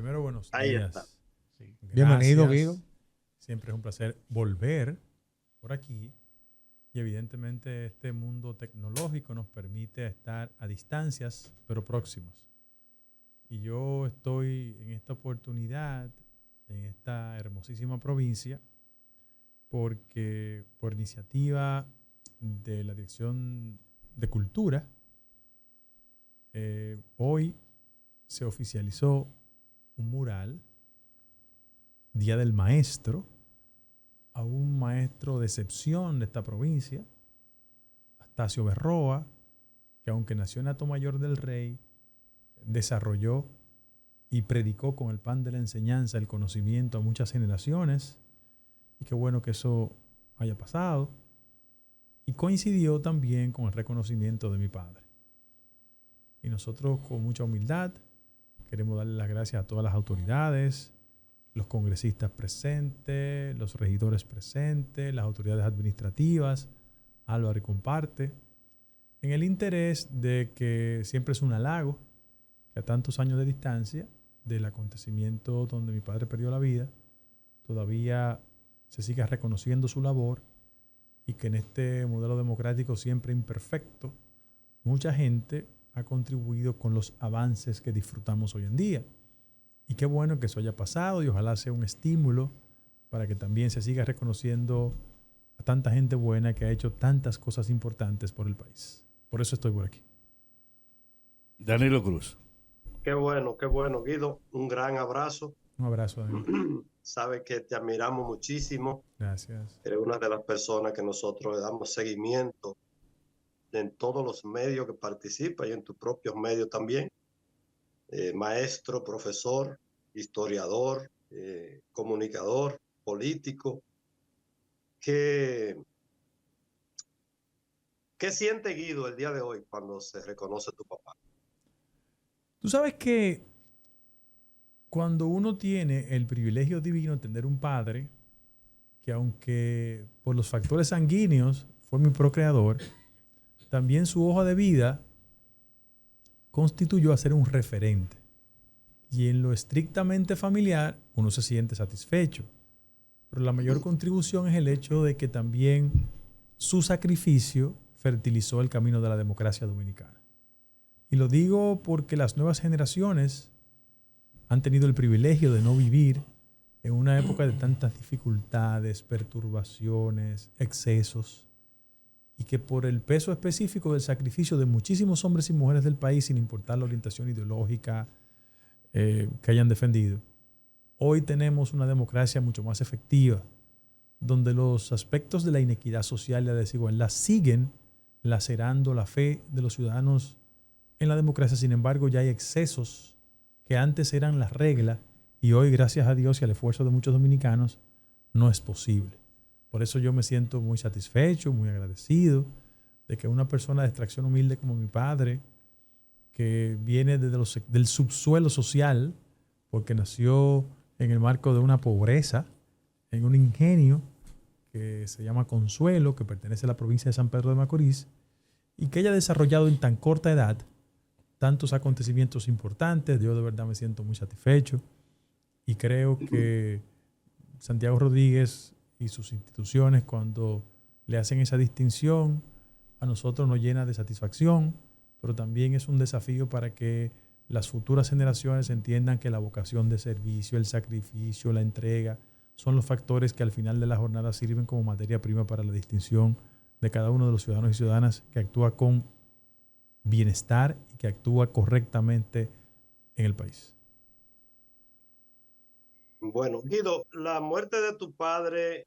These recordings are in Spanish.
Primero, buenos Ahí está. días. Sí, Bienvenido, gracias. Guido. Siempre es un placer volver por aquí. Y evidentemente este mundo tecnológico nos permite estar a distancias, pero próximos. Y yo estoy en esta oportunidad, en esta hermosísima provincia, porque por iniciativa de la Dirección de Cultura, hoy se oficializó un mural, Día del Maestro, a un maestro de excepción de esta provincia, Astacio Berroa, que aunque nació en Atomayor del Rey, desarrolló y predicó con el pan de la enseñanza el conocimiento a muchas generaciones. Y qué bueno que eso haya pasado. Y coincidió también con el reconocimiento de mi padre. Y nosotros, con mucha humildad, queremos darle las gracias a todas las autoridades, los congresistas presentes, los regidores presentes, las autoridades administrativas, Álvaro y comparte, en el interés de que siempre es un halago que a tantos años de distancia del acontecimiento donde mi padre perdió la vida, todavía se siga reconociendo su labor y que en este modelo democrático siempre imperfecto, mucha gente ha contribuido con los avances que disfrutamos hoy en día. Y qué bueno que eso haya pasado y ojalá sea un estímulo para que también se siga reconociendo a tanta gente buena que ha hecho tantas cosas importantes por el país. Por eso estoy por aquí. Danilo Cruz. Qué bueno, Guido. Un gran abrazo. Un abrazo, Daniel. Sabes que te admiramos muchísimo. Gracias. Eres una de las personas que nosotros le damos seguimiento en todos los medios que participas y en tus propios medios también. Maestro, profesor, historiador, comunicador, político. ¿Qué siente Guido el día de hoy cuando se reconoce tu papá? Tú sabes que cuando uno tiene el privilegio divino de tener un padre, que aunque por los factores sanguíneos fue mi procreador, también su hoja de vida constituyó a ser un referente. Y en lo estrictamente familiar, uno se siente satisfecho. Pero la mayor contribución es el hecho de que también su sacrificio fertilizó el camino de la democracia dominicana. Y lo digo porque las nuevas generaciones han tenido el privilegio de no vivir en una época de tantas dificultades, perturbaciones, excesos, y que por el peso específico del sacrificio de muchísimos hombres y mujeres del país, sin importar la orientación ideológica que hayan defendido, hoy tenemos una democracia mucho más efectiva, donde los aspectos de la inequidad social y la desigualdad siguen lacerando la fe de los ciudadanos en la democracia. Sin embargo, ya hay excesos que antes eran la regla y hoy, gracias a Dios y al esfuerzo de muchos dominicanos, no es posible. Por eso yo me siento muy satisfecho, muy agradecido de que una persona de extracción humilde como mi padre, que viene desde del subsuelo social, porque nació en el marco de una pobreza, en un ingenio que se llama Consuelo, que pertenece a la provincia de San Pedro de Macorís, y que haya desarrollado en tan corta edad tantos acontecimientos importantes. Yo de verdad me siento muy satisfecho y creo que Santiago Rodríguez y sus instituciones, cuando le hacen esa distinción, a nosotros nos llena de satisfacción, pero también es un desafío para que las futuras generaciones entiendan que la vocación de servicio, el sacrificio, la entrega, son los factores que al final de la jornada sirven como materia prima para la distinción de cada uno de los ciudadanos y ciudadanas que actúa con bienestar y que actúa correctamente en el país. Bueno, Guido, la muerte de tu padre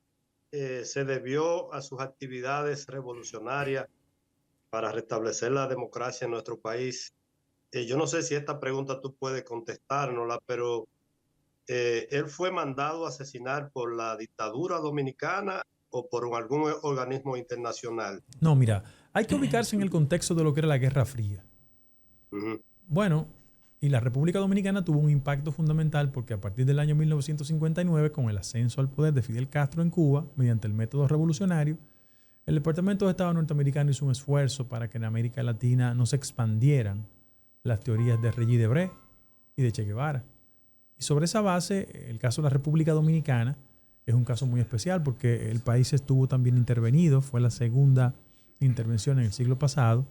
se debió a sus actividades revolucionarias para restablecer la democracia en nuestro país. Yo no sé si esta pregunta tú puedes contestárnosla, pero ¿él fue mandado a asesinar por la dictadura dominicana o por algún organismo internacional? No, mira, hay que ubicarse en el contexto de lo que era la Guerra Fría. Bueno, y la República Dominicana tuvo un impacto fundamental porque a partir del año 1959, con el ascenso al poder de Fidel Castro en Cuba, mediante el método revolucionario, el Departamento de Estado norteamericano hizo un esfuerzo para que en América Latina no se expandieran las teorías de Regis Debray y de Che Guevara. Y sobre esa base, el caso de la República Dominicana es un caso muy especial porque el país estuvo también intervenido, fue la segunda intervención en el siglo pasado,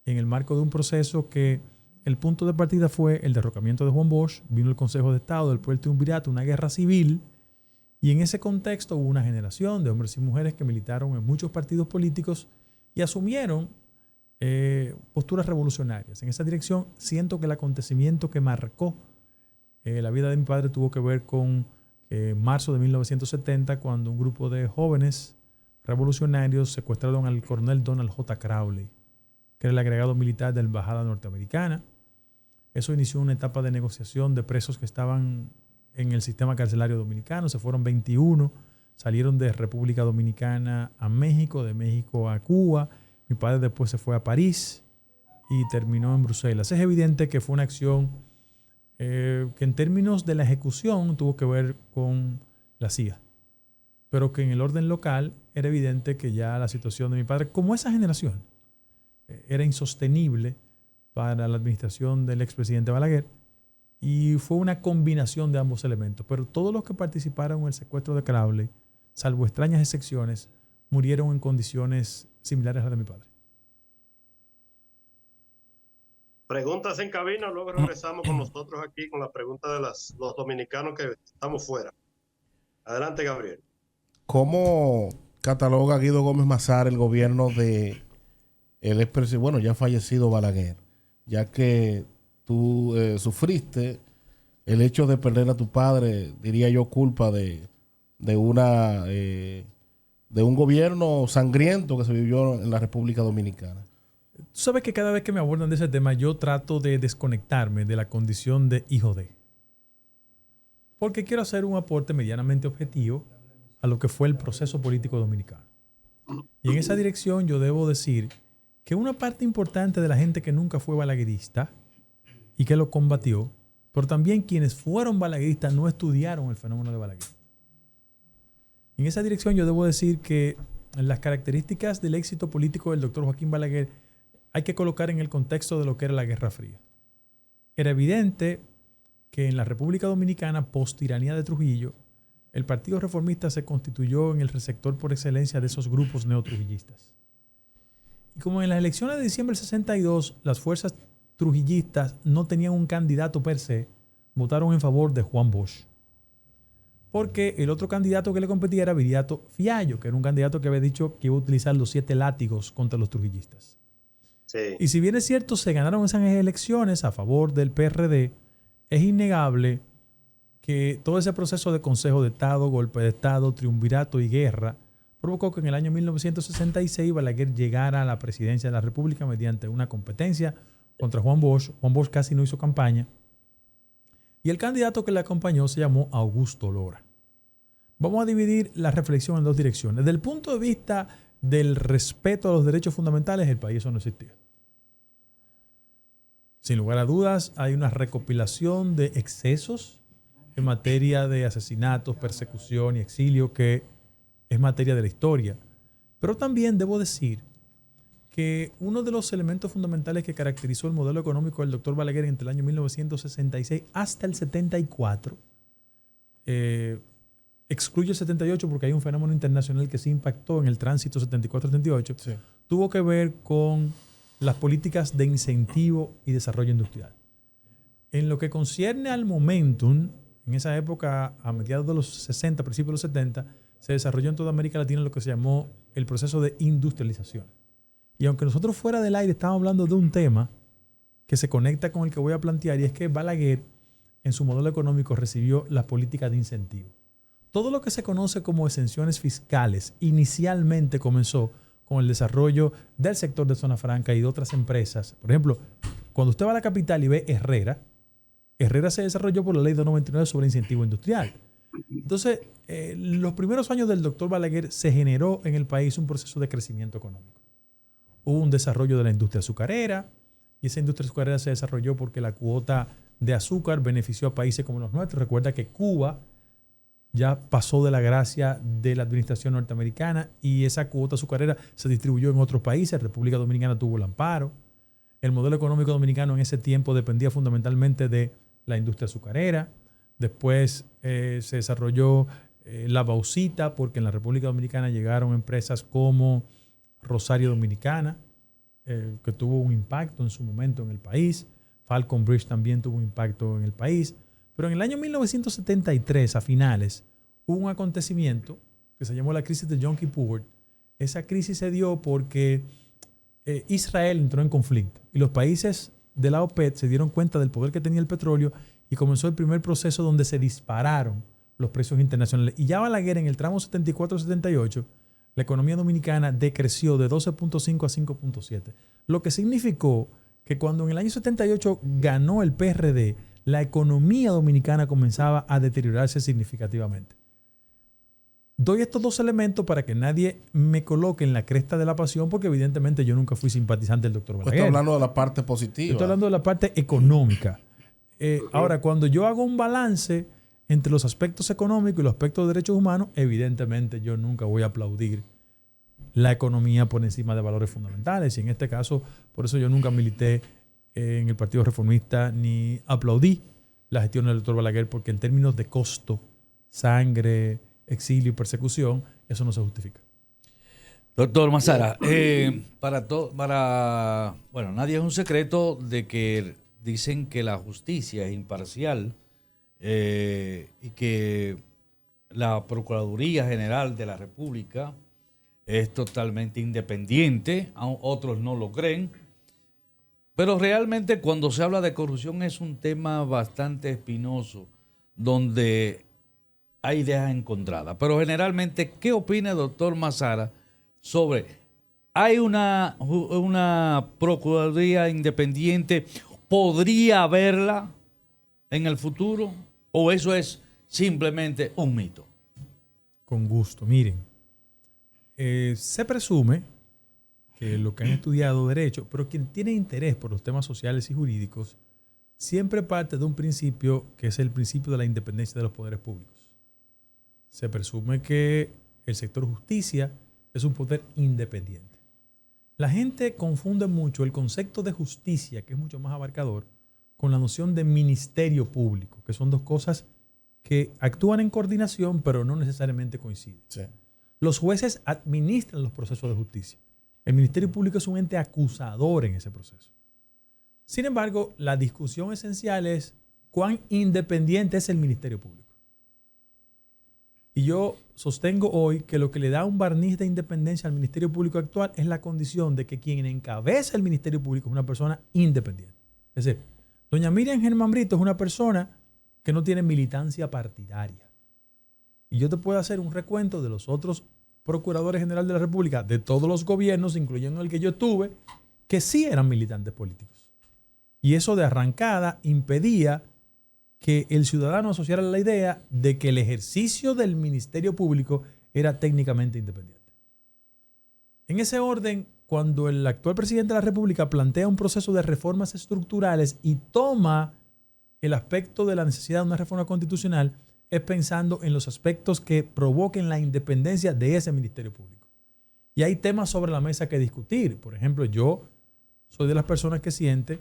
en el marco de un proceso que el punto de partida fue el derrocamiento de Juan Bosch, vino el Consejo de Estado, del Puerto Triunvirato, una guerra civil, y en ese contexto hubo una generación de hombres y mujeres que militaron en muchos partidos políticos y asumieron posturas revolucionarias. En esa dirección siento que el acontecimiento que marcó la vida de mi padre tuvo que ver con marzo de 1970, cuando un grupo de jóvenes revolucionarios secuestraron al coronel Donald J. Crowley, que era el agregado militar de la embajada norteamericana. Eso inició una etapa de negociación de presos que estaban en el sistema carcelario dominicano. Se fueron 21, salieron de República Dominicana a México, de México a Cuba. Mi padre después se fue a París y terminó en Bruselas. Es evidente que fue una acción que en términos de la ejecución tuvo que ver con la CIA, pero que en el orden local era evidente que ya la situación de mi padre, como esa generación, era insostenible para la administración del expresidente Balaguer, y fue una combinación de ambos elementos. Pero todos los que participaron en el secuestro de Crowley, salvo extrañas excepciones, murieron en condiciones similares a las de mi padre. Preguntas en cabina, luego regresamos con nosotros aquí con la pregunta de los dominicanos que estamos fuera. Adelante, Gabriel. ¿Cómo cataloga Guido Gómez Mazara el gobierno de el expresidente, bueno, ya fallecido Balaguer, ya que tú sufriste el hecho de perder a tu padre, diría yo, culpa de un gobierno sangriento que se vivió en la República Dominicana? Tú sabes que cada vez que me abordan de ese tema, yo trato de desconectarme de la condición de hijo de. Porque quiero hacer un aporte medianamente objetivo a lo que fue el proceso político dominicano. Y en esa dirección yo debo decir que una parte importante de la gente que nunca fue balaguerista y que lo combatió, pero también quienes fueron balagueristas no estudiaron el fenómeno de Balaguer. En esa dirección yo debo decir que las características del éxito político del doctor Joaquín Balaguer hay que colocar en el contexto de lo que era la Guerra Fría. Era evidente que en la República Dominicana, post-tiranía de Trujillo, el Partido Reformista se constituyó en el receptor por excelencia de esos grupos neotrujillistas. Y como en las elecciones de diciembre del 62, las fuerzas trujillistas no tenían un candidato per se, votaron en favor de Juan Bosch. Porque el otro candidato que le competía era Viriato Fiallo, que era un candidato que había dicho que iba a utilizar los 7 látigos contra los trujillistas. Sí. Y si bien es cierto, se ganaron esas elecciones a favor del PRD, es innegable que todo ese proceso de Consejo de Estado, golpe de Estado, triunvirato y guerra provocó que en el año 1966 Balaguer llegara a la presidencia de la República mediante una competencia contra Juan Bosch. Juan Bosch casi no hizo campaña. Y el candidato que le acompañó se llamó Augusto Lora. Vamos a dividir la reflexión en 2 direcciones. Desde el punto de vista del respeto a los derechos fundamentales, el país eso no existía. Sin lugar a dudas, hay una recopilación de excesos en materia de asesinatos, persecución y exilio que es materia de la historia. Pero también debo decir que uno de los elementos fundamentales que caracterizó el modelo económico del doctor Balaguer entre el año 1966 hasta el 74, excluye el 78 porque hay un fenómeno internacional que sí impactó en el tránsito 74-78, sí, tuvo que ver con las políticas de incentivo y desarrollo industrial. En lo que concierne al momentum, en esa época, a mediados de los 60, principios de los 70, se desarrolló en toda América Latina lo que se llamó el proceso de industrialización. Y aunque nosotros fuera del aire estábamos hablando de un tema que se conecta con el que voy a plantear, y es que Balaguer, en su modelo económico, recibió las políticas de incentivo. Todo lo que se conoce como exenciones fiscales inicialmente comenzó con el desarrollo del sector de zona franca y de otras empresas. Por ejemplo, cuando usted va a la capital y ve Herrera, Herrera se desarrolló por la ley 299 sobre incentivo industrial. Entonces, los primeros años del doctor Balaguer se generó en el país un proceso de crecimiento económico. Hubo un desarrollo de la industria azucarera, y esa industria azucarera se desarrolló porque la cuota de azúcar benefició a países como los nuestros. Recuerda que Cuba ya pasó de la gracia de la administración norteamericana y esa cuota azucarera se distribuyó en otros países. República Dominicana tuvo el amparo. El modelo económico dominicano en ese tiempo dependía fundamentalmente de la industria azucarera. Después se desarrolló la bauxita, porque en la República Dominicana llegaron empresas como Rosario Dominicana, que tuvo un impacto en su momento en el país. Falcon Bridge también tuvo un impacto en el país. Pero en el año 1973, a finales, hubo un acontecimiento que se llamó la crisis de Yom Kippur. Esa crisis se dio porque Israel entró en conflicto y los países de la OPEP se dieron cuenta del poder que tenía el petróleo y comenzó el primer proceso donde se dispararon los precios internacionales. Y ya Balaguer, en el tramo 74-78, la economía dominicana decreció de 12.5 a 5.7. Lo que significó que cuando en el año 78 ganó el PRD, la economía dominicana comenzaba a deteriorarse significativamente. Doy estos dos elementos para que nadie me coloque en la cresta de la pasión, porque evidentemente yo nunca fui simpatizante del doctor Balaguer. Estoy hablando de la parte positiva. Estoy hablando de la parte económica. Ahora, cuando yo hago un balance entre los aspectos económicos y los aspectos de derechos humanos, evidentemente yo nunca voy a aplaudir la economía por encima de valores fundamentales. Y en este caso, por eso yo nunca milité en el Partido Reformista ni aplaudí la gestión del doctor Balaguer, porque en términos de costo, sangre, exilio y persecución, eso no se justifica. Doctor Mazara, bueno, nadie es un secreto de que dicen que la justicia es imparcial y que la Procuraduría General de la República es totalmente independiente, otros no lo creen, pero realmente cuando se habla de corrupción es un tema bastante espinoso, donde hay ideas encontradas. Pero generalmente, ¿qué opina el doctor Mazara sobre, hay una Procuraduría independiente, podría haberla en el futuro, o eso es simplemente un mito? Con gusto. Miren, se presume que los que han estudiado derecho, pero quien tiene interés por los temas sociales y jurídicos, siempre parte de un principio que es el principio de la independencia de los poderes públicos. Se presume que el sector justicia es un poder independiente. La gente confunde mucho el concepto de justicia, que es mucho más abarcador, con la noción de ministerio público, que son dos cosas que actúan en coordinación, pero no necesariamente coinciden. Sí. Los jueces administran los procesos de justicia. El Ministerio Público es un ente acusador en ese proceso. Sin embargo, la discusión esencial es cuán independiente es el Ministerio Público. Y yo sostengo hoy que lo que le da un barniz de independencia al Ministerio Público actual es la condición de que quien encabeza el Ministerio Público es una persona independiente. Es decir, doña Miriam Germán Brito es una persona que no tiene militancia partidaria. Y yo te puedo hacer un recuento de los otros procuradores generales de la República, de todos los gobiernos, incluyendo el que yo tuve, que sí eran militantes políticos. Y eso de arrancada impedía que el ciudadano asociara la idea de que el ejercicio del Ministerio Público era técnicamente independiente. En ese orden, cuando el actual presidente de la República plantea un proceso de reformas estructurales y toma el aspecto de la necesidad de una reforma constitucional, es pensando en los aspectos que provoquen la independencia de ese Ministerio Público. Y hay temas sobre la mesa que discutir. Por ejemplo, yo soy de las personas que siente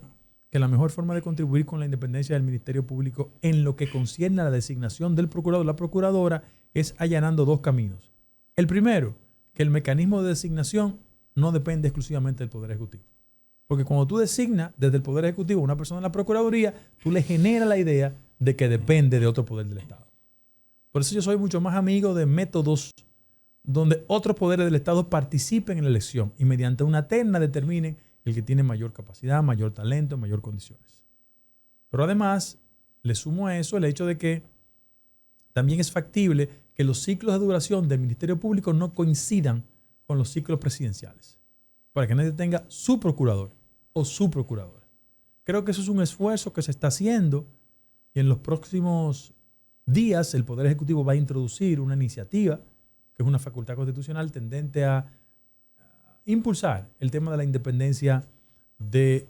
que la mejor forma de contribuir con la independencia del Ministerio Público en lo que concierne a la designación del procurador o la procuradora es allanando dos caminos. El primero, que el mecanismo de designación no depende exclusivamente del Poder Ejecutivo. Porque cuando tú designas desde el Poder Ejecutivo a una persona en la Procuraduría, tú le generas la idea de que depende de otro poder del Estado. Por eso yo soy mucho más amigo de métodos donde otros poderes del Estado participen en la elección y mediante una terna determinen el que tiene mayor capacidad, mayor talento, mayor condiciones. Pero además, le sumo a eso el hecho de que también es factible que los ciclos de duración del Ministerio Público no coincidan con los ciclos presidenciales, para que nadie tenga su procurador o su procuradora. Creo que eso es un esfuerzo que se está haciendo y en los próximos días el Poder Ejecutivo va a introducir una iniciativa, que es una facultad constitucional tendente a impulsar el tema de la independencia del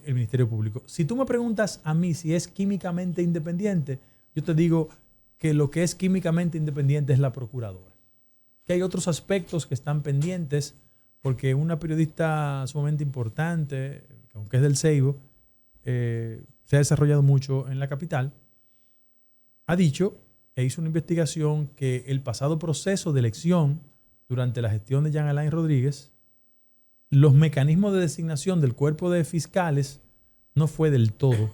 Ministerio Público. Si tú me preguntas a mí si es químicamente independiente, yo te digo que lo que es químicamente independiente es la procuradora. Que hay otros aspectos que están pendientes, porque una periodista sumamente importante, aunque es del Seibo, se ha desarrollado mucho en la capital, ha dicho e hizo una investigación que el pasado proceso de elección durante la gestión de Jean Alain Rodríguez, los mecanismos de designación del cuerpo de fiscales no fue del todo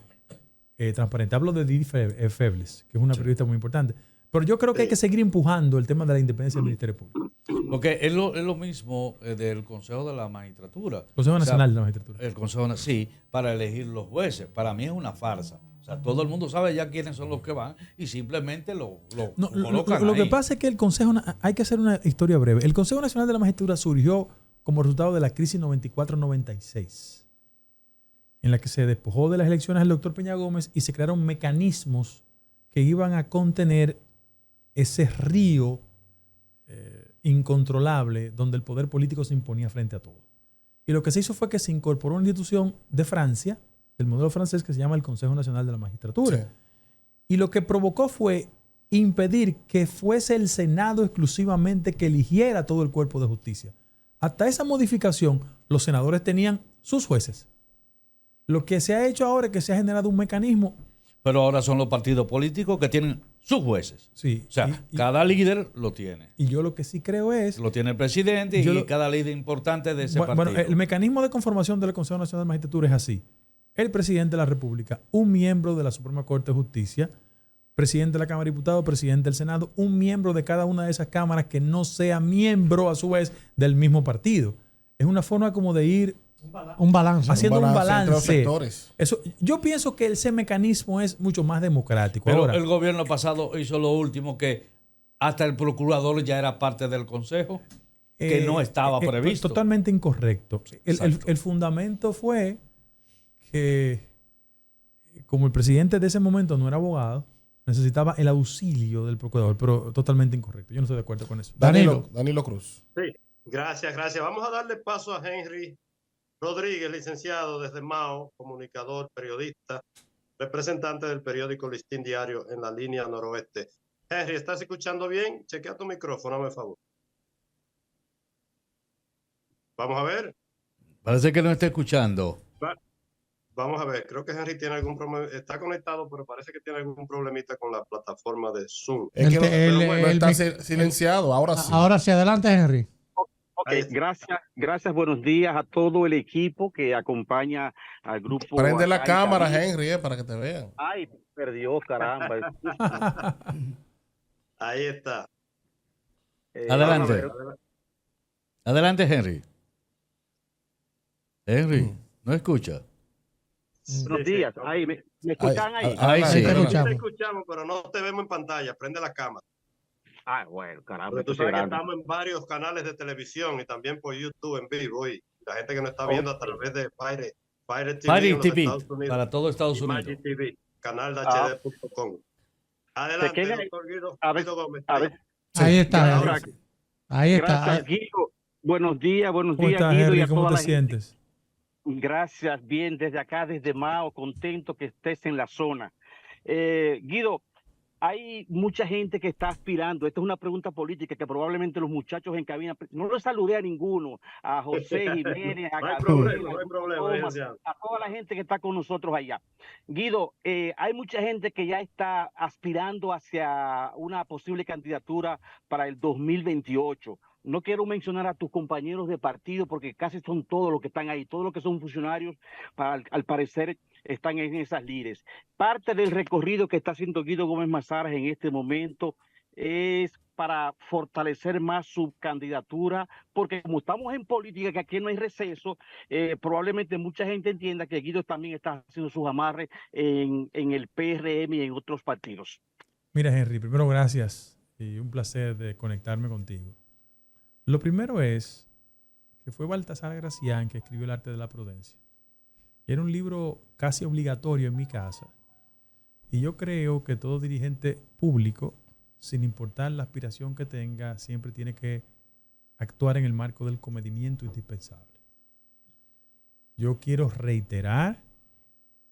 transparente. Hablo de Didi Febles, que es una periodista muy importante. Pero yo creo que hay que seguir empujando el tema de la independencia del Ministerio Público. Porque es lo mismo del Consejo de la Magistratura. Consejo Nacional de la Magistratura. El Consejo, sí, para elegir los jueces. Para mí es una farsa. O sea, todo el mundo sabe ya quiénes son los que van y simplemente lo colocan Lo ahí. que pasa es que el Consejo, hay que hacer una historia breve. El Consejo Nacional de la Magistratura surgió como resultado de la crisis 94-96, en la que se despojó de las elecciones al doctor Peña Gómez y se crearon mecanismos que iban a contener ese río incontrolable donde el poder político se imponía frente a todo. Y lo que se hizo fue que se incorporó una institución de Francia, del modelo francés, que se llama el Consejo Nacional de la Magistratura. Sí. Y lo que provocó fue impedir que fuese el Senado exclusivamente que eligiera todo el cuerpo de justicia. Hasta esa modificación, los senadores tenían sus jueces. Lo que se ha hecho ahora es que se ha generado un mecanismo. Pero ahora son los partidos políticos que tienen sus jueces. Sí. O sea, cada líder lo tiene. Y yo lo que sí creo es... Lo tiene el presidente y cada líder importante de ese partido. Bueno, el mecanismo de conformación del Consejo Nacional de la Magistratura es así. El presidente de la República, un miembro de la Suprema Corte de Justicia, presidente de la Cámara de Diputados, presidente del Senado, un miembro de cada una de esas cámaras que no sea miembro a su vez del mismo partido. Es una forma como de ir un balance. Haciendo un balance. Entre los sectores. Eso, yo pienso que ese mecanismo es mucho más democrático. Pero ahora, el gobierno pasado hizo lo último, que hasta el procurador ya era parte del consejo, que no estaba previsto. Totalmente incorrecto. El fundamento fue que, como el presidente de ese momento no era abogado, necesitaba el auxilio del procurador, pero totalmente incorrecto. Yo no estoy de acuerdo con eso. Danilo Cruz. Sí, gracias. Vamos a darle paso a Henry Rodríguez, licenciado desde Mao, comunicador, periodista, representante del periódico Listín Diario en la línea noroeste. Henry, ¿estás escuchando bien? Chequea tu micrófono, hazme favor. Vamos a ver. Parece que no está escuchando. Vamos a ver, creo que Henry tiene algún problema. Está conectado, pero parece que tiene algún problemita con la plataforma de Zoom. Es que no está silenciado, ahora sí. Ahora sí, adelante, Henry. Ok, gracias, buenos días a todo el equipo que acompaña al grupo. Prende la cámara, Henry, para que te vean. Ay, perdió, caramba. Ahí está. Adelante. Adelante, Henry. Henry, ¿no escucha? Buenos días. Ahí, ¿me escuchan ahí? Ahí sí. Te escuchamos, pero no te vemos en pantalla. Prende la cámara. Ah, bueno, caramba. Pero tú sabes que estamos en varios canales de televisión y también por YouTube en vivo. Y la gente que nos está viendo a través de Fire TV, para todo Estados Unidos. Magic TV, canal de hd.com. Adelante, doctor Guido Gómez. Ahí está. Ahí está. Gracias, Guido. Buenos días, ¿Cómo estás, Guido. Henry? Y a ¿Cómo toda te la sientes? Gente. Gracias, bien, desde acá, desde Mao, contento que estés en la zona. Guido, hay mucha gente que está aspirando. Esta es una pregunta política que probablemente los muchachos en cabina, no los saludé a ninguno, a José Jiménez, a Gabriel, no hay problema, a toda la gente que está con nosotros allá. Guido, hay mucha gente que ya está aspirando hacia una posible candidatura para el 2028. No quiero mencionar a tus compañeros de partido porque casi son todos los que están ahí, todos los que son funcionarios, al parecer están en esas lides. Parte del recorrido que está haciendo Guido Gómez Mazares en este momento es para fortalecer más su candidatura, porque como estamos en política, que aquí no hay receso, probablemente mucha gente entienda que Guido también está haciendo sus amarres en el PRM y en otros partidos. Mira, Henry, primero gracias y un placer de conectarme contigo. Lo primero es que fue Baltasar Gracián que escribió El arte de la prudencia. Y era un libro casi obligatorio en mi casa. Y yo creo que todo dirigente público, sin importar la aspiración que tenga, siempre tiene que actuar en el marco del comedimiento indispensable. Yo quiero reiterar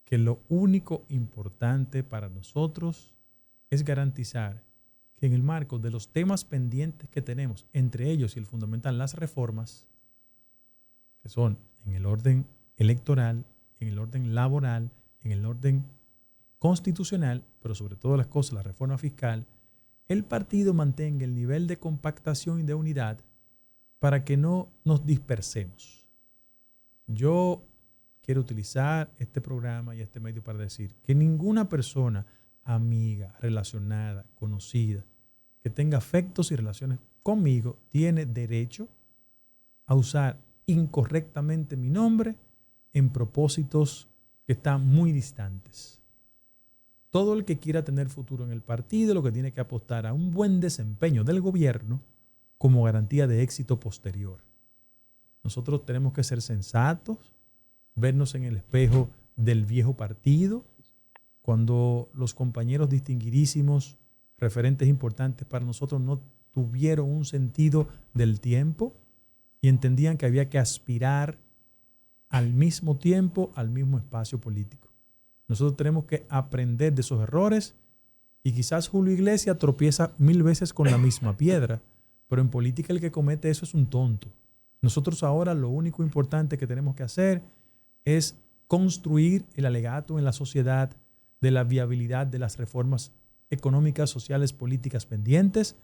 que lo único importante para nosotros es garantizar que en el marco de los temas pendientes que tenemos, entre ellos y el fundamental, las reformas, que son en el orden electoral, en el orden laboral, en el orden constitucional, pero sobre todas las cosas, la reforma fiscal, el partido mantenga el nivel de compactación y de unidad para que no nos dispersemos. Yo quiero utilizar este programa y este medio para decir que ninguna persona amiga, relacionada, conocida, que tenga afectos y relaciones conmigo, tiene derecho a usar incorrectamente mi nombre en propósitos que están muy distantes. Todo el que quiera tener futuro en el partido lo que tiene que apostar a un buen desempeño del gobierno como garantía de éxito posterior. Nosotros tenemos que ser sensatos, vernos en el espejo del viejo partido, cuando los compañeros distinguidísimos, referentes importantes para nosotros, no tuvieron un sentido del tiempo y entendían que había que aspirar al mismo tiempo, al mismo espacio político. Nosotros tenemos que aprender de esos errores y quizás Julio Iglesias tropieza 1000 veces con la misma piedra, pero en política el que comete eso es un tonto. Nosotros ahora lo único importante que tenemos que hacer es construir el alegato en la sociedad de la viabilidad de las reformas económicas, sociales, políticas pendientes,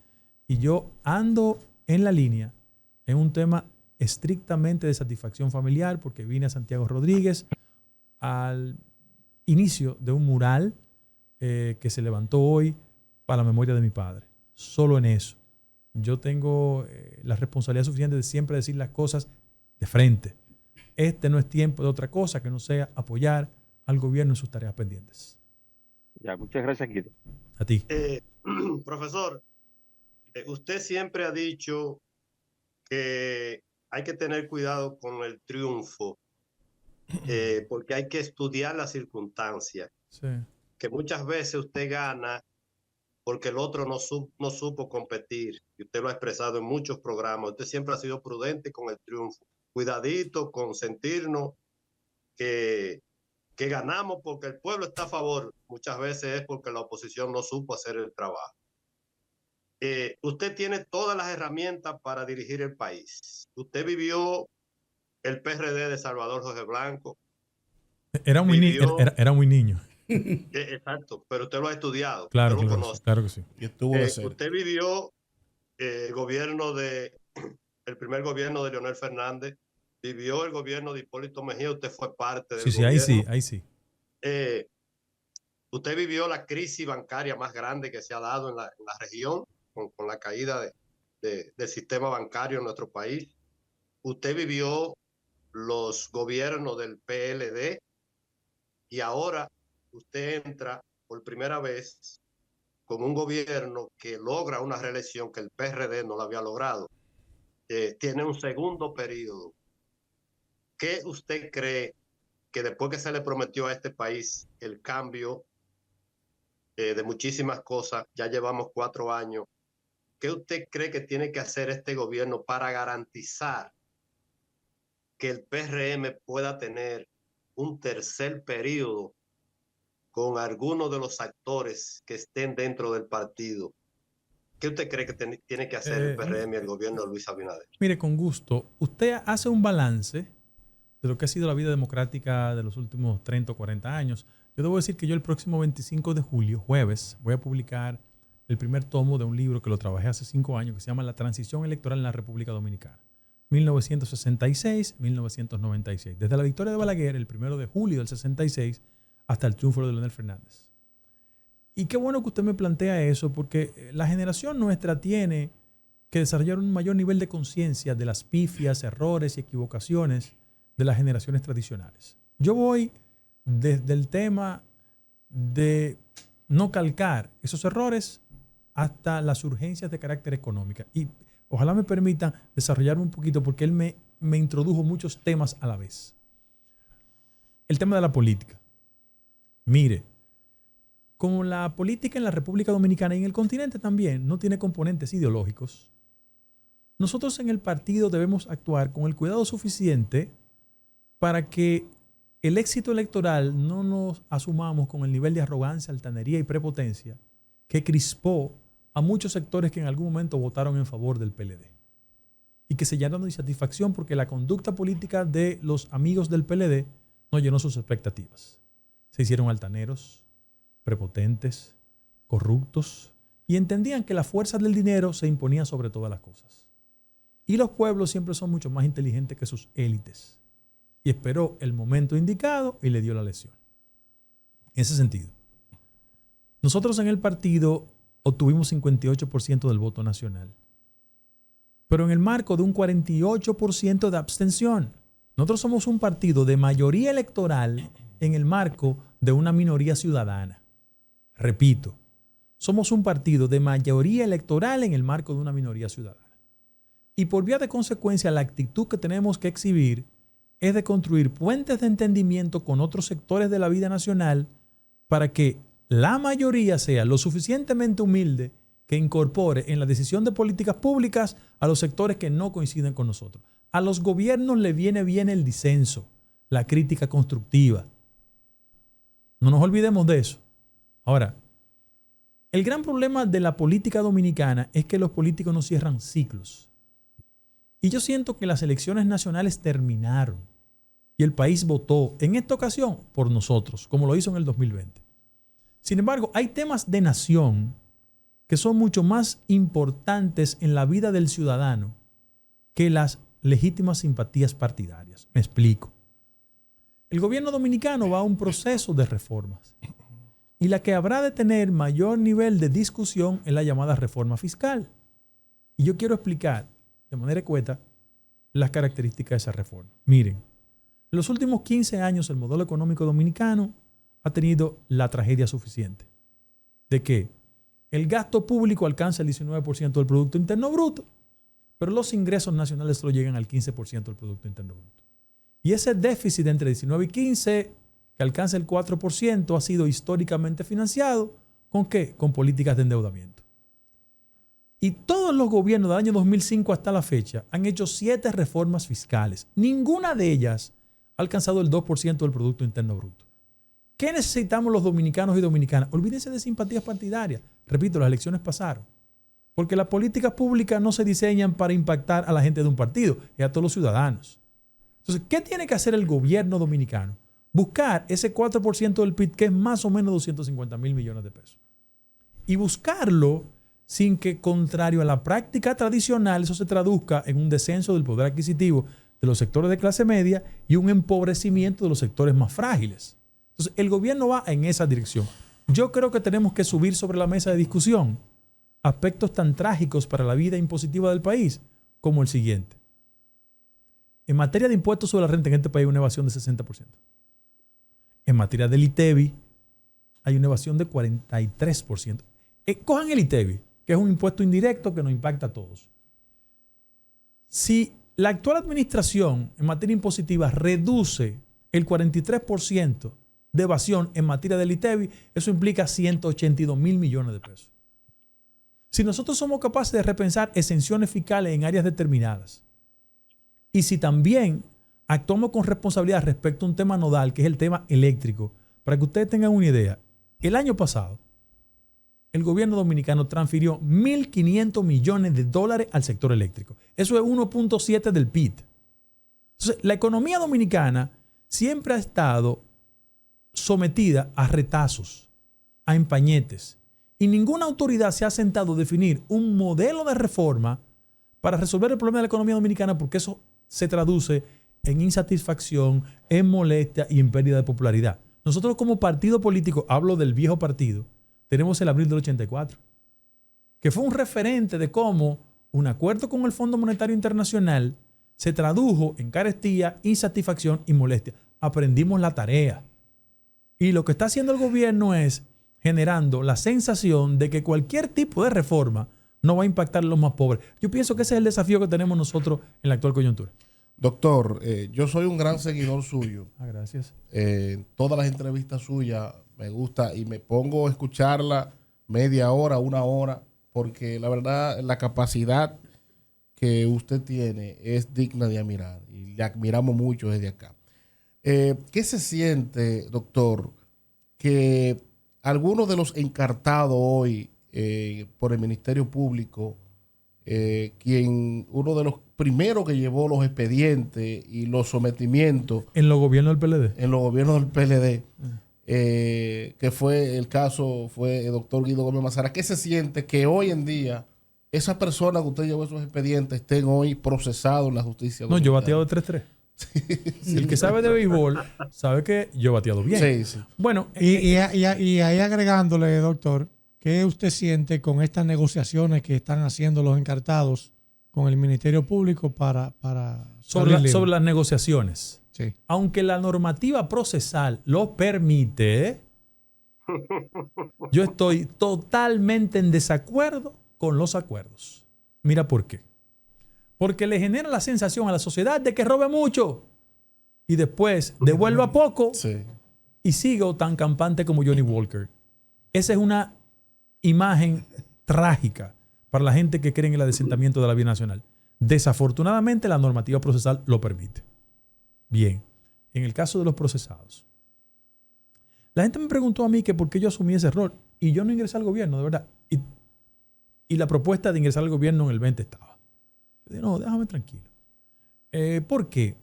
y yo ando en la línea en un tema estrictamente de satisfacción familiar porque vine a Santiago Rodríguez al inicio de un mural que se levantó hoy para la memoria de mi padre. Solo en eso. Yo tengo la responsabilidad suficiente de siempre decir las cosas de frente. Este no es tiempo de otra cosa que no sea apoyar al gobierno en sus tareas pendientes. Ya, muchas gracias, Guido. A ti. Profesor, usted siempre ha dicho que hay que tener cuidado con el triunfo, porque hay que estudiar las circunstancias. Sí. Que muchas veces usted gana porque el otro no supo competir, y usted lo ha expresado en muchos programas. Usted siempre ha sido prudente con el triunfo. Cuidadito con sentirnos que ganamos porque el pueblo está a favor. Muchas veces es porque la oposición no supo hacer el trabajo. Usted tiene todas las herramientas para dirigir el país. Usted vivió el PRD de Salvador Jorge Blanco. Era muy niño. Exacto, pero usted lo ha estudiado. Claro, usted lo conoce. Claro que sí. Y estuvo de cerca. Usted vivió el primer gobierno de Leonel Fernández, vivió el gobierno de Hipólito Mejía, usted fue parte del gobierno. Ahí sí. Usted vivió la crisis bancaria más grande que se ha dado en la región, con la caída del sistema bancario en nuestro país. Usted vivió los gobiernos del PLD y ahora usted entra por primera vez con un gobierno que logra una reelección que el PRD no la había logrado. Tiene un segundo periodo. ¿Qué usted cree que después que se le prometió a este país el cambio de muchísimas cosas, ya llevamos 4 años, qué usted cree que tiene que hacer este gobierno para garantizar que el PRM pueda tener un tercer periodo con algunos de los actores que estén dentro del partido? ¿Qué usted cree que tiene que hacer el PRM y el gobierno de Luis Abinader? Mire, con gusto. Usted hace un balance de lo que ha sido la vida democrática de los últimos 30 o 40 años. Yo debo decir que yo el próximo 25 de julio, jueves, voy a publicar el primer tomo de un libro que lo trabajé hace 5 años que se llama La Transición Electoral en la República Dominicana, 1966-1996. Desde la victoria de Balaguer, el 1 de julio del 66, hasta el triunfo de Leonel Fernández. Y qué bueno que usted me plantea eso, porque la generación nuestra tiene que desarrollar un mayor nivel de conciencia de las pifias, errores y equivocaciones de las generaciones tradicionales. Yo voy desde el tema de no calcar esos errores hasta las urgencias de carácter económico. Y ojalá me permitan desarrollarme un poquito porque él me introdujo muchos temas a la vez. El tema de la política. Mire, como la política en la República Dominicana y en el continente también no tiene componentes ideológicos, nosotros en el partido debemos actuar con el cuidado suficiente para que el éxito electoral no nos asumamos con el nivel de arrogancia, altanería y prepotencia que crispó a muchos sectores que en algún momento votaron en favor del PLD y que se llenaron de insatisfacción porque la conducta política de los amigos del PLD no llenó sus expectativas. Se hicieron altaneros, prepotentes, corruptos, y entendían que la fuerza del dinero se imponía sobre todas las cosas. Y los pueblos siempre son mucho más inteligentes que sus élites. Y esperó el momento indicado y le dio la lección. En ese sentido, nosotros en el partido obtuvimos 58% del voto nacional, pero en el marco de un 48% de abstención. Nosotros somos un partido de mayoría electoral en el marco de una minoría ciudadana. Repito, somos un partido de mayoría electoral en el marco de una minoría ciudadana. Y por vía de consecuencia, la actitud que tenemos que exhibir es de construir puentes de entendimiento con otros sectores de la vida nacional para que la mayoría sea lo suficientemente humilde que incorpore en la decisión de políticas públicas a los sectores que no coinciden con nosotros. A los gobiernos le viene bien el disenso, la crítica constructiva. No nos olvidemos de eso. Ahora, el gran problema de la política dominicana es que los políticos no cierran ciclos. Y yo siento que las elecciones nacionales terminaron y el país votó en esta ocasión por nosotros, como lo hizo en el 2020. Sin embargo, hay temas de nación que son mucho más importantes en la vida del ciudadano que las legítimas simpatías partidarias. Me explico. El gobierno dominicano va a un proceso de reformas y la que habrá de tener mayor nivel de discusión es la llamada reforma fiscal. Y yo quiero explicar de manera escueta las características de esa reforma. Miren, en los últimos 15 años el modelo económico dominicano ha tenido la tragedia suficiente de que el gasto público alcanza el 19% del Producto Interno Bruto, pero los ingresos nacionales solo llegan al 15% del Producto Interno Bruto. Y ese déficit entre 19 y 15, que alcanza el 4%, ha sido históricamente financiado ¿con qué? Con políticas de endeudamiento. Y todos los gobiernos del año 2005 hasta la fecha han hecho 7 reformas fiscales. Ninguna de ellas ha alcanzado el 2% del Producto Interno Bruto. ¿Qué necesitamos los dominicanos y dominicanas? Olvídense de simpatías partidarias. Repito, las elecciones pasaron. Porque las políticas públicas no se diseñan para impactar a la gente de un partido, es a todos los ciudadanos. Entonces, ¿qué tiene que hacer el gobierno dominicano? Buscar ese 4% del PIB, que es más o menos 250,000 millones de pesos. Y buscarlo sin que, contrario a la práctica tradicional, eso se traduzca en un descenso del poder adquisitivo de los sectores de clase media y un empobrecimiento de los sectores más frágiles. Entonces, el gobierno va en esa dirección. Yo creo que tenemos que subir sobre la mesa de discusión aspectos tan trágicos para la vida impositiva del país como el siguiente. En materia de impuestos sobre la renta en este país hay una evasión de 60%. En materia del ITEVI hay una evasión de 43%. Cojan el ITEVI, que es un impuesto indirecto que nos impacta a todos. Si la actual administración en materia impositiva reduce el 43% de evasión en materia del ITEVI, eso implica 182,000 millones de pesos. Si nosotros somos capaces de repensar exenciones fiscales en áreas determinadas, y si también actuamos con responsabilidad respecto a un tema nodal, que es el tema eléctrico, para que ustedes tengan una idea, el año pasado, el gobierno dominicano transfirió 1.500 millones de dólares al sector eléctrico. Eso es 1.7 del PIB. Entonces, la economía dominicana siempre ha estado sometida a retazos, a empañetes. Y ninguna autoridad se ha sentado a definir un modelo de reforma para resolver el problema de la economía dominicana, porque eso se traduce en insatisfacción, en molestia y en pérdida de popularidad. Nosotros como partido político, hablo del viejo partido, tenemos el abril del 84, que fue un referente de cómo un acuerdo con el Fondo Monetario Internacional se tradujo en carestía, insatisfacción y molestia. Aprendimos la tarea. Y lo que está haciendo el gobierno es generando la sensación de que cualquier tipo de reforma no va a impactar a los más pobres. Yo pienso que ese es el desafío que tenemos nosotros en la actual coyuntura. Doctor, yo soy un gran seguidor suyo. Gracias. Todas las entrevistas suyas me gusta y me pongo a escucharla media hora, 1 hora, porque la verdad la capacidad que usted tiene es digna de admirar y le admiramos mucho desde acá. ¿Qué se siente, doctor, que algunos de los encartados hoy por el Ministerio Público, uno de los primeros que llevó los expedientes y los sometimientos en los gobiernos del PLD, que fue el caso, fue el doctor Guido Gómez Mazara. ¿Qué se siente que hoy en día esas personas que usted llevó esos expedientes estén hoy procesados en la justicia No, yo he dominicana? bateado de 3-3. El que sabe de béisbol sabe que yo he bateado bien. Sí, sí. Bueno, Y ahí agregándole, doctor, ¿qué usted siente con estas negociaciones que están haciendo los encartados con el Ministerio Público para sobre las negociaciones. Sí. Aunque la normativa procesal lo permite, yo estoy totalmente en desacuerdo con los acuerdos. Mira por qué. Porque le genera la sensación a la sociedad de que robe mucho y después devuelva poco Sí. y siga tan campante como Johnny Walker. Esa es una imagen trágica para la gente que cree en el adesentamiento de la vida nacional. Desafortunadamente, la normativa procesal lo permite. Bien, en el caso de los procesados. La gente me preguntó a mí que por qué yo asumí ese error y yo no ingresé al gobierno, de verdad. Y la propuesta de ingresar al gobierno en el 20 estaba. Yo dije, no, déjame tranquilo. ¿Por qué?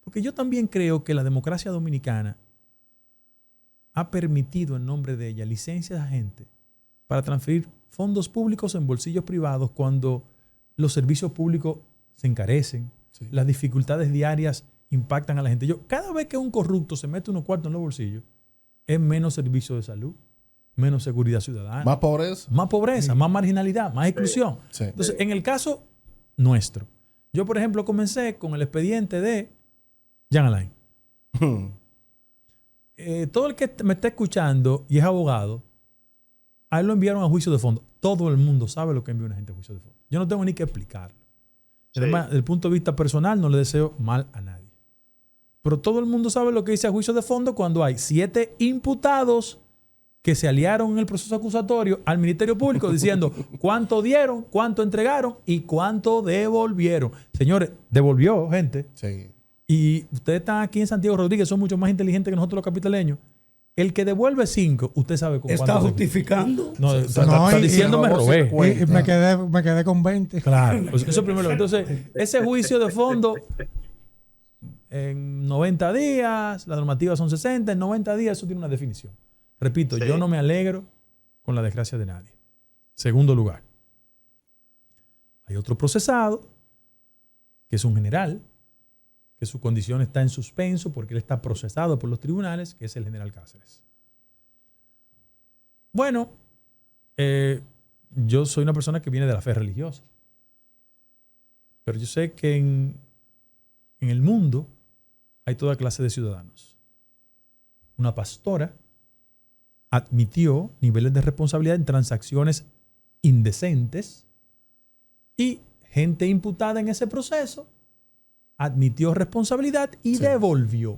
Porque yo también creo que la democracia dominicana ha permitido en nombre de ella licencias a gente para transferir fondos públicos en bolsillos privados cuando los servicios públicos se encarecen, Sí. las dificultades diarias impactan a la gente. Cada vez que un corrupto se mete unos cuartos en los bolsillos, es menos servicio de salud, menos seguridad ciudadana, Más pobreza. más pobreza, más marginalidad, más exclusión. Sí. Entonces, en el caso nuestro, yo, por ejemplo, comencé con el expediente de Jean Alain. Todo el que me está escuchando y es abogado, a él lo enviaron a juicio de fondo. Todo el mundo sabe lo que envía una gente a juicio de fondo. Yo no tengo ni que explicarlo. Además, desde el punto de vista personal, no le deseo mal a nadie. Pero todo el mundo sabe lo que dice a juicio de fondo cuando hay 7 imputados que se aliaron en el proceso acusatorio al Ministerio Público diciendo cuánto dieron, cuánto entregaron y cuánto devolvieron. Señores, devolvió gente. Sí. Y ustedes están aquí en Santiago Rodríguez, son mucho más inteligentes que nosotros los capitaleños. El que devuelve 5, usted sabe con Está cuánto. justificando. No, está y- diciendo me robó robé. 50. Y me quedé con 20. Claro, pues eso primero. Entonces, ese juicio de fondo en 90 días, la normativa son 60, en 90 días eso tiene una definición. Repito, Sí. yo no me alegro con la desgracia de nadie. Segundo lugar, hay otro procesado, que es un general, que su condición está en suspenso porque él está procesado por los tribunales, que es el general Cáceres. Bueno, yo soy una persona que viene de la fe religiosa, pero yo sé que en el mundo hay toda clase de ciudadanos. Una pastora admitió niveles de responsabilidad en transacciones indecentes y gente imputada en ese proceso admitió responsabilidad y Sí. devolvió.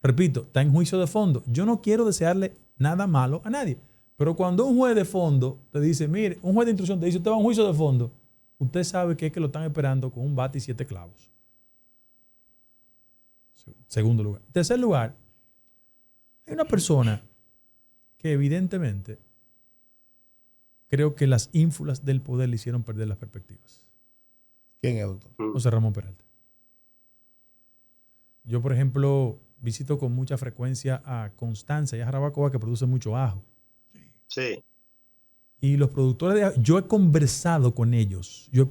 Repito, está en juicio de fondo. Yo no quiero desearle nada malo a nadie, pero cuando un juez de fondo te dice, mire, un juez de instrucción te dice, usted va a un juicio de fondo, usted sabe que es que lo están esperando con un bate y 7 clavos. Segundo lugar. Tercer lugar, hay una persona que evidentemente creo que las ínfulas del poder le hicieron perder las perspectivas. ¿Quién es, doctor? José Ramón Peralta. Yo, por ejemplo, visito con mucha frecuencia a Constanza y a Jarabacoa, que produce mucho ajo. Sí. Y los productores de ajo, yo he conversado con ellos. Yo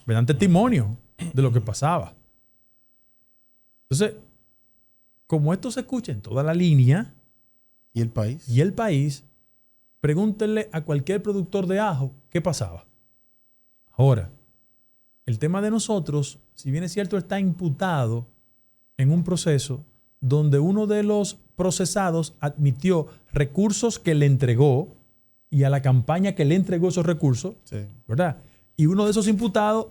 me dan testimonio de lo que pasaba. Entonces, como esto se escucha en toda la línea ¿Y el país? y el país, pregúntenle a cualquier productor de ajo qué pasaba. Ahora, el tema de nosotros, si bien es cierto, está imputado en un proceso donde uno de los procesados admitió recursos que le entregó y a la campaña que le entregó esos recursos, Sí. ¿verdad? Y uno de esos imputados,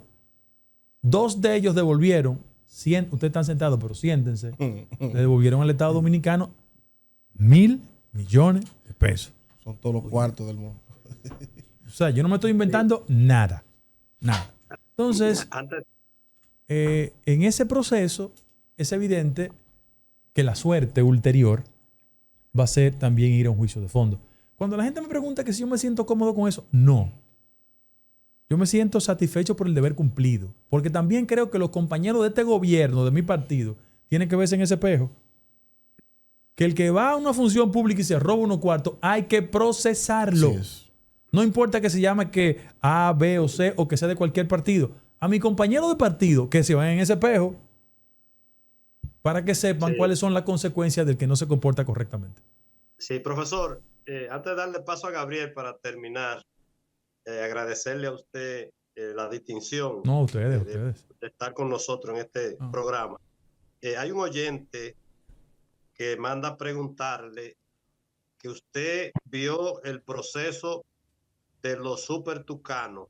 2 de ellos devolvieron, ustedes están sentados, pero siéntense, le devolvieron al Estado Dominicano 1.000 millones de pesos. Son todos los cuartos del mundo. O sea, yo no me estoy inventando nada. Nada. Entonces, Antes, en ese proceso es evidente que la suerte ulterior va a ser también ir a un juicio de fondo. Cuando la gente me pregunta que si yo me siento cómodo con eso, no. Yo me siento satisfecho por el deber cumplido, porque también creo que los compañeros de este gobierno, de mi partido, tienen que verse en ese espejo. que el que va a una función pública y se roba unos cuartos, hay que procesarlo. Así es. No importa que se llame que A, B o C o que sea de cualquier partido. A mi compañero de partido que se vayan en ese espejo para que sepan Sí. cuáles son las consecuencias del que no se comporta correctamente. Sí, profesor, antes de darle paso a Gabriel para terminar, agradecerle a usted la distinción No, ustedes, de, ustedes. de estar con nosotros en este Ah. programa. Hay un oyente que manda a preguntarle que usted vio el proceso de los super tucanos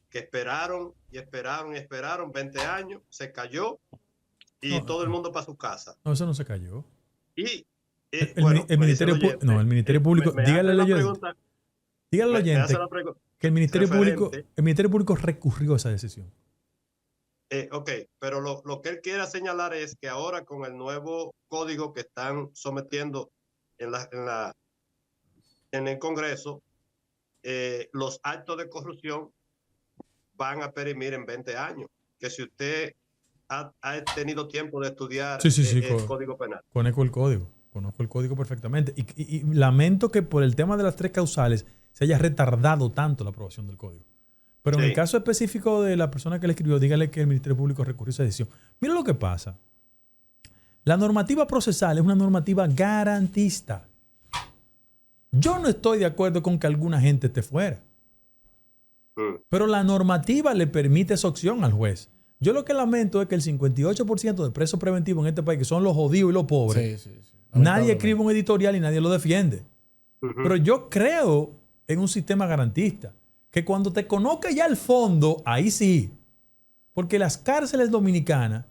que esperaron y esperaron y esperaron 20 años, se cayó y No, todo el mundo para su casa. No, eso no se cayó. Y El Ministerio Público, no, el Ministerio Público, dígale al oyente, dígale al oyente que el Ministerio Público recurrió a esa decisión. Ok, pero lo que él quiere señalar es que ahora con el nuevo código que están sometiendo en el Congreso, los actos de corrupción van a perimir en 20 años. Que si usted ha tenido tiempo de estudiar Sí, el Código Penal. Conozco el código perfectamente. Y lamento que por el tema de las 3 causales se haya retardado tanto la aprobación del código. Pero en el caso específico de la persona que le escribió, dígale que el Ministerio Público recurrió a esa decisión. Mira lo que pasa. La normativa procesal es una normativa garantista. Yo no estoy de acuerdo con que alguna gente esté fuera. Pero la normativa le permite esa opción al juez. Yo lo que lamento es que el 58% de presos preventivos en este país, que son los jodidos y los pobres, nadie escribe un editorial y nadie lo defiende. Pero yo creo en un sistema garantista, que cuando te conozca ya el fondo, ahí sí. Porque las cárceles dominicanas,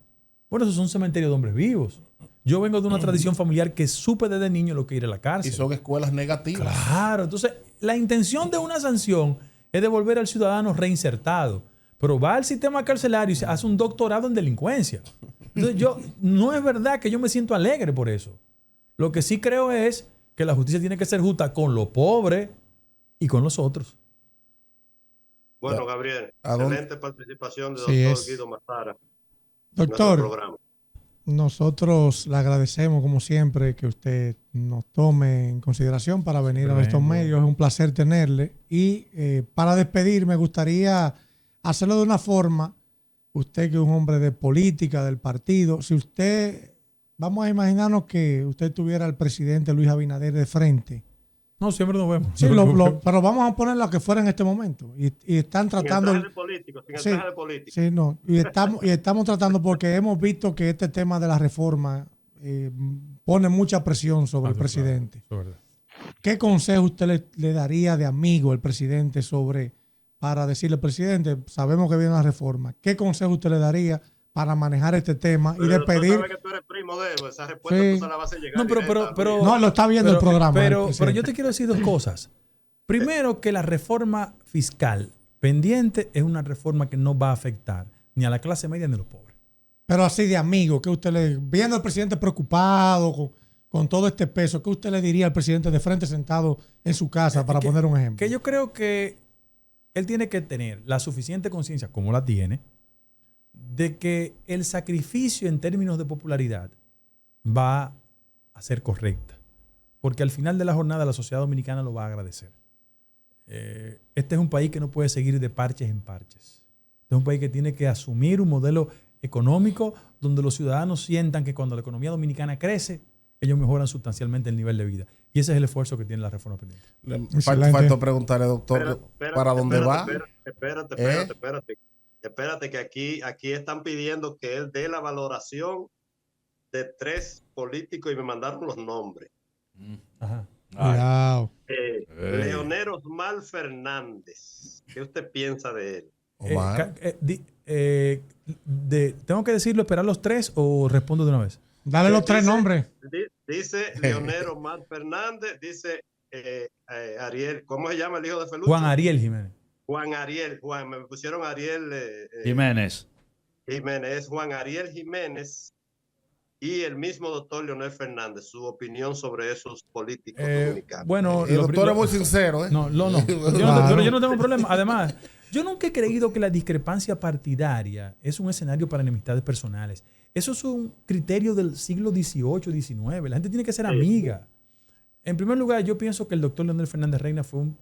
bueno, esos son cementerios de hombres vivos. Yo vengo de una tradición familiar que supe desde niño lo que ir a la cárcel. Y son escuelas negativas. Claro, entonces la intención de una sanción es devolver al ciudadano reinsertado. Pero va al sistema carcelario y se hace un doctorado en delincuencia. Entonces no es verdad que yo me siento alegre por eso. Lo que sí creo es que la justicia tiene que ser justa con los pobres y con los otros. Bueno, Gabriel, excelente participación del doctor Guido Mazara. Doctor, nosotros le agradecemos como siempre que usted nos tome en consideración para venir a estos medios. Es un placer tenerle. Y para despedir me gustaría hacerlo de una forma, usted que es un hombre de política, del partido, si usted, vamos a imaginarnos que usted tuviera al presidente Luis Abinader de frente. No, siempre nos vemos. Sí, pero vamos a poner lo que fuera en este momento. Y están tratando... Sin el traje de político. Sí, no. Y estamos tratando porque hemos visto que este tema de la reforma pone mucha presión sobre el presidente. Claro, ¿Qué consejo usted le daría de amigo al presidente para decirle, presidente, sabemos que viene la reforma? ¿Qué consejo usted le daría para manejar este tema y despedir? Tú sabes que tú eres primo de él, esa respuesta tú se la vas a llegar. No, pero no, lo está viendo el programa. Pero yo te quiero decir 2 cosas. Primero, que la reforma fiscal pendiente es una reforma que no va a afectar ni a la clase media ni a los pobres. Pero así de amigo, que usted viendo al presidente preocupado con todo este peso, ¿qué usted le diría al presidente de frente sentado en su casa, para poner un ejemplo? Que yo creo que él tiene que tener la suficiente conciencia, como la tiene, de que el sacrificio en términos de popularidad va a ser correcta. Porque al final de la jornada la sociedad dominicana lo va a agradecer. Este es un país que no puede seguir de parches en parches. Este es un país que tiene que asumir un modelo económico donde los ciudadanos sientan que cuando la economía dominicana crece, ellos mejoran sustancialmente el nivel de vida. Y ese es el esfuerzo que tiene la reforma pendiente. Falta preguntarle, doctor, ¿para dónde va? Espérate, que aquí están pidiendo que él dé la valoración de 3 políticos y me mandaron los nombres. Cuidado. Leonel Osmar Fernández. ¿Qué usted piensa de él? ¿Tengo que decirlo, esperar los 3 o respondo de una vez? Dale los 3 nombres. Dice Leonel Osmar Fernández, dice Ariel, ¿cómo se llama el hijo de Felucho? Juan Ariel Jiménez. Me pusieron Ariel Jiménez. Es Juan Ariel Jiménez y el mismo doctor Leonel Fernández, su opinión sobre esos políticos dominicanos. Bueno, el doctor es muy sincero, ¿eh? No. Yo no tengo problema. Además, Yo nunca he creído que la discrepancia partidaria es un escenario para enemistades personales. Eso es un criterio del siglo XVIII, XIX. La gente tiene que ser amiga. En primer lugar, yo pienso que el doctor Leonel Fernández Reina fue un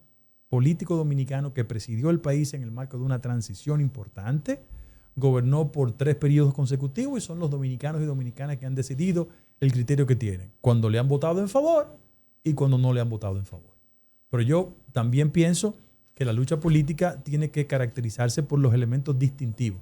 político dominicano que presidió el país en el marco de una transición importante, gobernó por 3 periodos consecutivos y son los dominicanos y dominicanas que han decidido el criterio que tienen, cuando le han votado en favor y cuando no le han votado en favor. Pero yo también pienso que la lucha política tiene que caracterizarse por los elementos distintivos.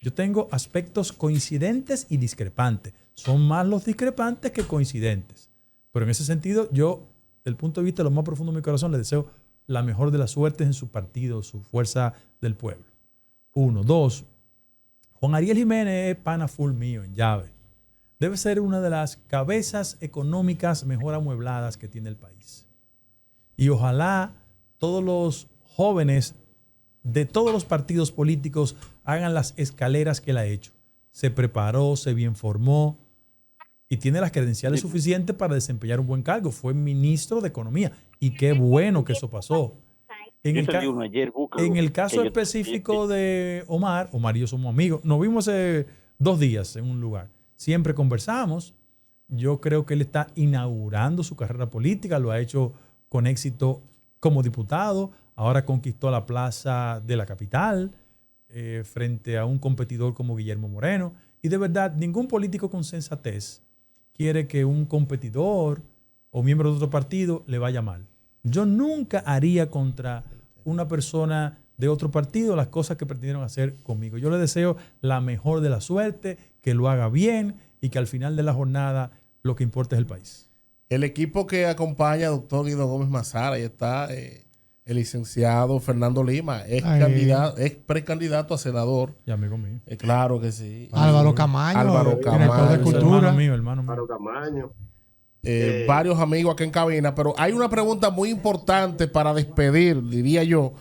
Yo tengo aspectos coincidentes y discrepantes. Son más los discrepantes que coincidentes. Pero en ese sentido, yo, desde el punto de vista de lo más profundo de mi corazón, le deseo la mejor de las suertes en su partido, su fuerza del pueblo. 1. 2. Juan Ariel Jiménez es pana full mío en llave. Debe ser una de las cabezas económicas mejor amuebladas que tiene el país. Y ojalá todos los jóvenes de todos los partidos políticos hagan las escaleras que él ha hecho. Se preparó, se bien formó y tiene las credenciales suficientes para desempeñar un buen cargo. Fue ministro de Economía y qué bueno que eso pasó. En el caso específico de Omar y yo somos amigos. Nos vimos hace 2 días en un lugar. Siempre conversamos. Yo creo que él está inaugurando su carrera política. Lo ha hecho con éxito como diputado. Ahora conquistó la plaza de la capital frente a un competidor como Guillermo Moreno. Y de verdad, ningún político con sensatez quiere que un competidor o miembro de otro partido le vaya mal. Yo nunca haría contra una persona de otro partido las cosas que pretendieron hacer conmigo. Yo le deseo la mejor de la suerte, que lo haga bien y que al final de la jornada lo que importa es el país. El equipo que acompaña al doctor Guido Gómez Mazara, ahí está el licenciado Fernando Lima, es precandidato a senador. Y amigo mío. Claro que sí. Álvaro Camaño, director de Cultura. Hermano mío. Álvaro Camaño. Varios amigos aquí en cabina, pero hay una pregunta muy importante para despedir, diría yo.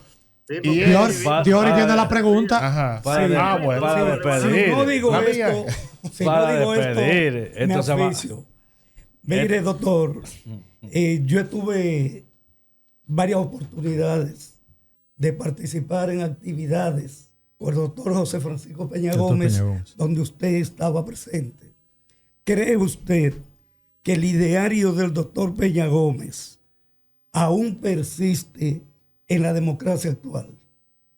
Sí, Diori tiene la pregunta. Ajá. Para despedir. Si no digo esto, me se va. oficio. Mire, doctor, yo tuve varias oportunidades de participar en actividades con el doctor José Francisco Peña Gómez, donde usted estaba presente. ¿Cree usted que el ideario del doctor Peña Gómez aún persiste en la democracia actual?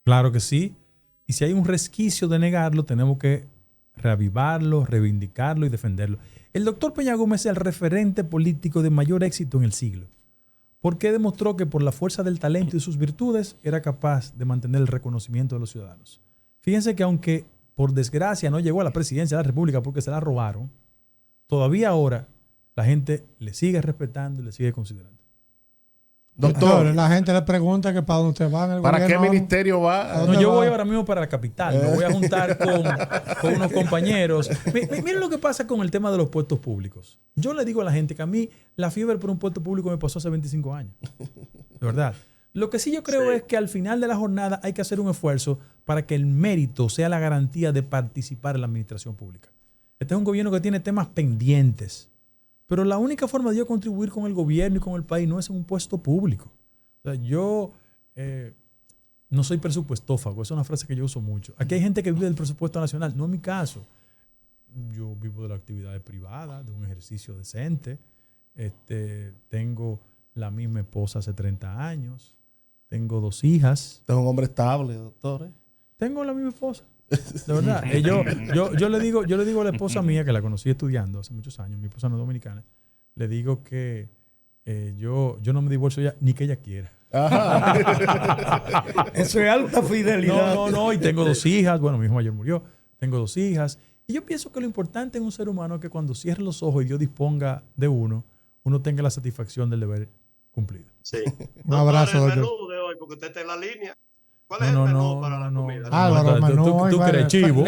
Claro que sí. Y si hay un resquicio de negarlo, tenemos que reavivarlo, reivindicarlo y defenderlo. El doctor Peña Gómez es el referente político de mayor éxito en el siglo, porque demostró que por la fuerza del talento y sus virtudes era capaz de mantener el reconocimiento de los ciudadanos. Fíjense que aunque por desgracia no llegó a la presidencia de la República porque se la robaron, todavía ahora la gente le sigue respetando y le sigue considerando. Doctor, la gente le pregunta que para dónde usted va en el ¿para gobierno? qué ministerio va? No, yo voy ahora mismo para la capital. Me voy a juntar con unos compañeros. Miren lo que pasa con el tema de los puestos públicos. Yo le digo a la gente que a mí la fiebre por un puesto público me pasó hace 25 años. De verdad. Lo que sí yo creo es que al final de la jornada hay que hacer un esfuerzo para que el mérito sea la garantía de participar en la administración pública. Este es un gobierno que tiene temas pendientes. Pero la única forma de yo contribuir con el gobierno y con el país no es en un puesto público. O sea, yo no soy presupuestófago, esa es una frase que yo uso mucho. Aquí hay gente que vive del presupuesto nacional, no es mi caso. Yo vivo de la actividad privada, de un ejercicio decente. Tengo la misma esposa hace 30 años. Tengo 2 hijas. Usted es un hombre estable, doctor. Tengo la misma esposa. De verdad. Yo le digo a la esposa mía, que la conocí estudiando hace muchos años, mi esposa no es dominicana, le digo que yo no me divorcio ya, ni que ella quiera. Eso es alta fidelidad. No, y tengo 2 hijas. Bueno, mi hijo mayor murió. Tengo 2 hijas. Y yo pienso que lo importante en un ser humano es que cuando cierre los ojos y Dios disponga de uno tenga la satisfacción del deber cumplido. Sí. Un abrazo, doctor. El doctor. menú de hoy, porque usted está en la línea. ¿Cuál es el menú para la comida? Álvaro, el menú ¿Tú crees chivo?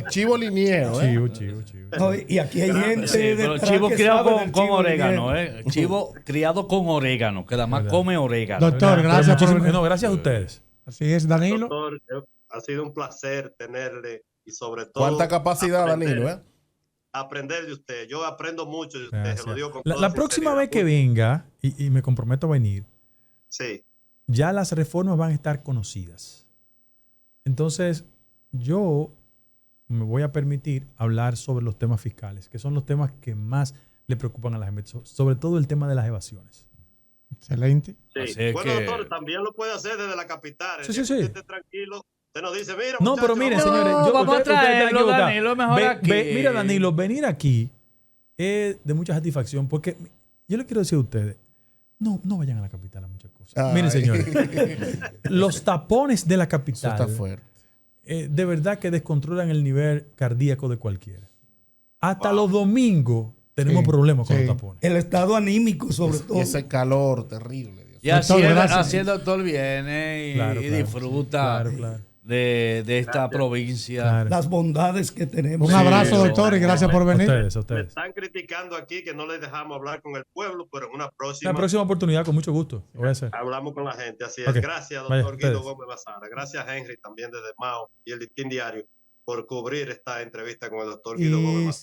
Chivo liniero. Chivo. No, y aquí hay gente pero detrás chivo que criado sabe del con chivo orégano, liniero. Chivo criado con orégano, que además come orégano. Doctor, gracias por venir. No, gracias a ustedes. Así es, Danilo. Doctor, ha sido un placer tenerle y sobre todo... ¿Cuánta capacidad, Danilo? Aprender de usted. Yo aprendo mucho de usted. Gracias. Se lo digo con La toda próxima sinceridad. vez que venga, y me comprometo a venir, Sí. ya las reformas van a estar conocidas. Entonces, yo me voy a permitir hablar sobre los temas fiscales, que son los temas que más le preocupan a la gente, sobre todo el tema de las evasiones. Excelente. Sí. Bueno, doctor, también lo puede hacer desde la capital. Sí. Usted esté tranquilo. Usted nos dice, mira, no, pero miren, señores, vamos a traerlo, Danilo, mejor aquí. Mira, Danilo, venir aquí es de mucha satisfacción, porque yo le quiero decir a ustedes, no vayan a la capital a muchas cosas. Ay. Miren, señores, los tapones de la capital Eso está fuerte. De verdad que descontrolan el nivel cardíaco de cualquiera. Hasta los domingos tenemos problemas con los tapones. El estado anímico, sobre todo. Y ese calor terrible. Dios. Y así, Doctor, así el doctor viene y disfruta de esta provincia. Claro. Las bondades que tenemos. Un abrazo, doctor, y gracias por venir. A Me ustedes. están criticando aquí que no les dejamos hablar con el pueblo, pero en una La próxima próxima oportunidad, con mucho gusto. Lo voy a hacer. hablamos con la gente. Así es. Ok. Gracias, Vaya, doctor Guido ustedes. Gómez Mazara. Gracias, Henry, también desde Mao y el Listín Diario, por cubrir esta entrevista con el doctor Guido Gómez Mazara.